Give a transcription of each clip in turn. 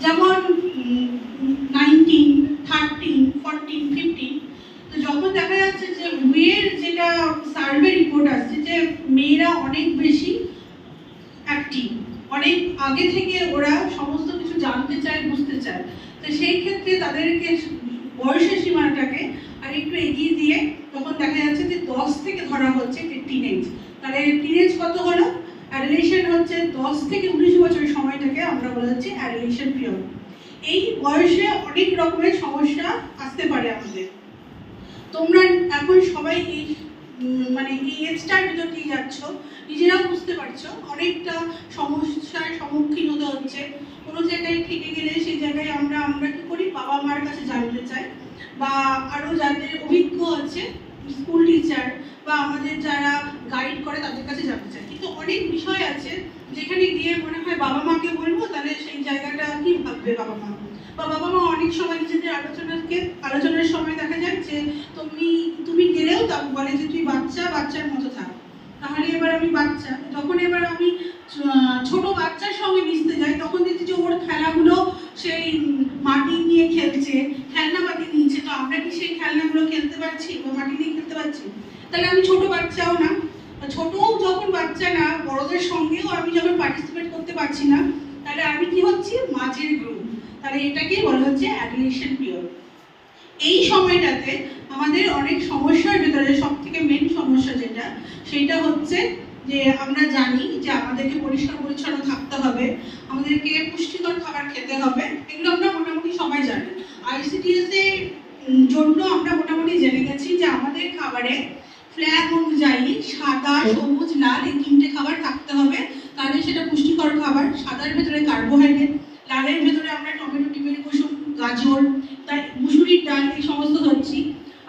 যেমন 19, 13, 14, 15। তো যখন দেখা যাচ্ছে যে মেয়ের যেটা সার্ভে রিপোর্ট আসছে যে মেয়েরা অনেক বেশি অ্যাক্টিভ, অনেক আগে থেকে ওরা সমস্ত কিছু জানতে চায়, বুঝতে চায়। তো সেই ক্ষেত্রে তাদেরকে বয়সের সীমাটাকে আর একটু এগিয়ে দিয়ে তখন দেখা যাচ্ছে যে 10 থেকে ধরা হচ্ছে যে টিনেজ। তাহলে টিনেজ কত হলো? অ্যাডোলেশন হচ্ছে 10 থেকে 19 বছরের সময়টাকে আমরা বলা হচ্ছে অ্যাডোলেশন পিরিয়ড। এই বয়সে অনেক রকমের সমস্যা আসতে পারে আমাদের। তোমরা এখন সবাই এই মানে এই এজটার ভিতর দিয়ে যাচ্ছ, নিজেরাও বুঝতে পারছো অনেকটা সমস্যার সম্মুখীন হতে হচ্ছে। কোনো জায়গায় থেকে গেলে সেই জায়গায় আমরা কি করি, বাবা মার কাছে জানতে চাই, বা আরও যাদের অভিজ্ঞ আছে স্কুল টিচার বা আমাদের যারা গাইড করে তাদের কাছে জানতে চাই। কিন্তু অনেক বিষয় আছে যেখানে গিয়ে মনে হয় বাবা মাকে বলবো, তাহলে সেই জায়গাটা কি ভাববে বাবা মা, বা বাবা মা অনেক সময় নিজেদের আলোচনার সময় দেখা যায় যে তুমি গেলেও তা বলে যে তুই বাচ্চার মতো থাক। তাহলে এবার আমি বাচ্চা, যখন এবার আমি ছোট বাচ্চার সঙ্গে মিশতে যাই তখন দেখছি যে ওর খেলাগুলো সেই মাটি নিয়ে খেলছে, খেলনাপাতি নিয়েছে। তো আমরা কি সেই খেলনাগুলো খেলতে পারছি বা মাটি নিয়ে খেলতে পারছি? তাহলে আমি ছোট বাচ্চাও না, ছোটও যখন বাচ্চা না, বড়দের সঙ্গেও আমি যখন পার্টিসিপেট করতে পারছি না, তাহলে আমি কি হচ্ছি? মাঝের গ্রুপ। তাহলে এটাকেই বলা হচ্ছে অ্যাডোলেশন পিরিয়ড। এই সময়টাতে আমাদের অনেক সমস্যার ভিতরে সব থেকে মেন সমস্যা যেটা, সেটা হচ্ছে যে আমরা জানি যে আমাদেরকে পরিষ্কার পরিচ্ছন্ন থাকতে হবে, আমাদেরকে পুষ্টিকর খাবার খেতে হবে। এগুলো আমরা মোটামুটি সবাই জানি। ICDS এর জন্য আমরা মোটামুটি জেনে গেছি যে আমাদের খাবারে ফ্ল্যাগ অনুযায়ী সাদা, সবুজ, লাল এই 3টে খাবার থাকতে হবে, তাহলে সেটা পুষ্টিকর খাবার। সাদার ভেতরে কার্বোহাইড্রেট, লালের ভেতরে আমরা টমেটো, ডিমের কুসুম, গাজর, তাই মুসুরির ডাল, এই সমস্ত হচ্ছি।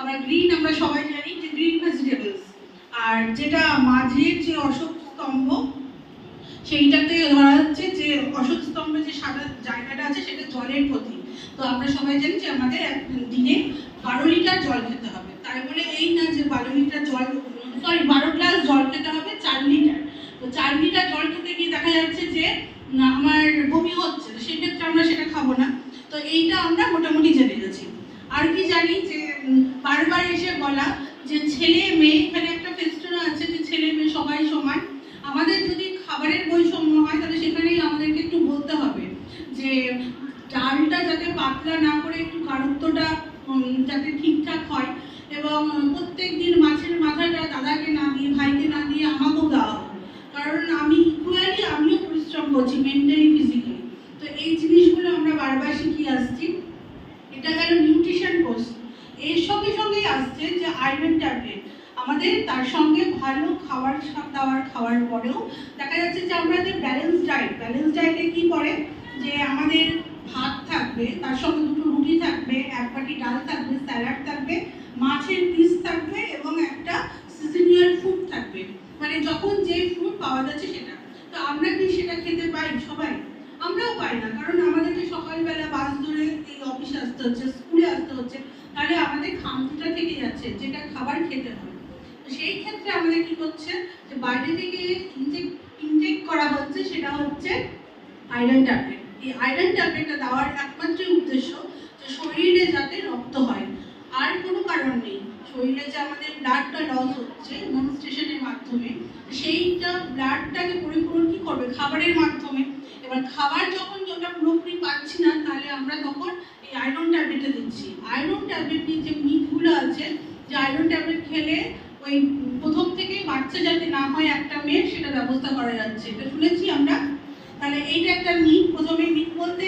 আবার গ্রিন আমরা সবাই জানি যে গ্রিন ভেজিটেবলস। আর যেটা মাঝের যে অশোক স্তম্ভ, সেইটাতে ধরা হচ্ছে যে অশোক স্তম্ভে যে সাদা জায়গাটা আছে সেটা জলের প্রতীক। তো আমরা সবাই জানি যে আমাদের দিনে 12 লিটার জল খেতে হবে। তাই বলে এই না যে 12 গ্লাস জল খেতে হবে 4 লিটার। তো 4 লিটার জল খেতে গিয়ে দেখা যাচ্ছে যে আমার বমি হচ্ছে, তো সেক্ষেত্রে আমরা সেটা খাবো না। তো এইটা আমরা মোটামুটি জেনে গেছি। আর কি জানি যে বারবার এসে বলা যে ছেলে মেয়ে, এখানে একটা ফেস্টুনা আছে যে ছেলে মেয়ে সবাই সমান। আমাদের যদি খাবারের বৈষম্য হয় তাহলে সেখানেই আমাদেরকে একটু বলতে হবে যে ডালটা যাতে পাতলা না করে একটু গাঢ়ত্বটা যাতে ঠিকঠাক হয়, এবং প্রত্যেক দিন মাছের মাথাটা দাদাকে না দিয়ে, ভাইকে না দিয়ে আমাকেও দেওয়া হবে। কারণ আমি ইকুয়ালি আমিও পরিশ্রম করছি, মেন্টালি, ফিজিক্যালি। তো এই জিনিসগুলো আমরা বারবার শিখিয়ে আসছি। এটা গেল নিউট্রিশন কোর্স। এর সঙ্গে সঙ্গেই আসছে যে আয়রন ট্যাবলেট। আমাদের তার সঙ্গে ভালো খাবার দাবার খাওয়ার পরেও দেখা যাচ্ছে যে আমাদের ব্যালেন্স ডায়েটে কি পড়ে, যে আমাদের ভাত থাকবে, তার সঙ্গে 2টো রুটি থাকবে, 1 বাটি ডাল থাকবে, স্যালাড থাকবে, মাছের পিস থাকবে এবং একটা সিজনাল ফুড থাকবে। মানে যখন যে ফুড পাওয়া যাচ্ছে সেটা। তো আমরা কি সেটা খেতে পাই সবাই? আমরাও পাই না, কারণ আমাদেরকে সকালবেলা বাস ধরে এই অফিসে আসতে হচ্ছে, স্কুলে আসতে হচ্ছে। তাহলে আমাদের খামতিটা থেকে যাচ্ছে, যেটা খাবার খেতে হবে। তো সেই ক্ষেত্রে আমাদের কি করছে, যে বাইরে থেকে ইনটেক করা হচ্ছে, সেটা হচ্ছে আয়রন ট্যাবলেট। এই আয়রন ট্যাবলেটটা দেওয়ার একমাত্র উদ্দেশ্য যে শরীরে যাতে রক্ত হয়, আর কোনো কারণ নেই। শরীরে যে আমাদের ব্লাডটা লস হচ্ছে মেনস্ট্রুয়েশনের মাধ্যমে, সেইটা ব্লাডটাকে পরিপূরণ কি করবে? খাবারের মাধ্যমে। এবার খাবার যখন ওটা পুরোপুরি পাচ্ছি না, তাহলে আমরা তখন এই আয়রন ট্যাবলেটটা দিচ্ছি। আয়রন ট্যাবলেট নিয়ে যে মিথগুলো আছে, যে আয়রন ট্যাবলেট খেলে ওই প্রথম থেকে বাচ্চা যাতে না হয় একটা মেয়ের, সেটা ব্যবস্থা করা যাচ্ছে, এটা শুনেছি আমরা। তাহলে এইটা একটা মিথ। প্রথমে মিথ বলতে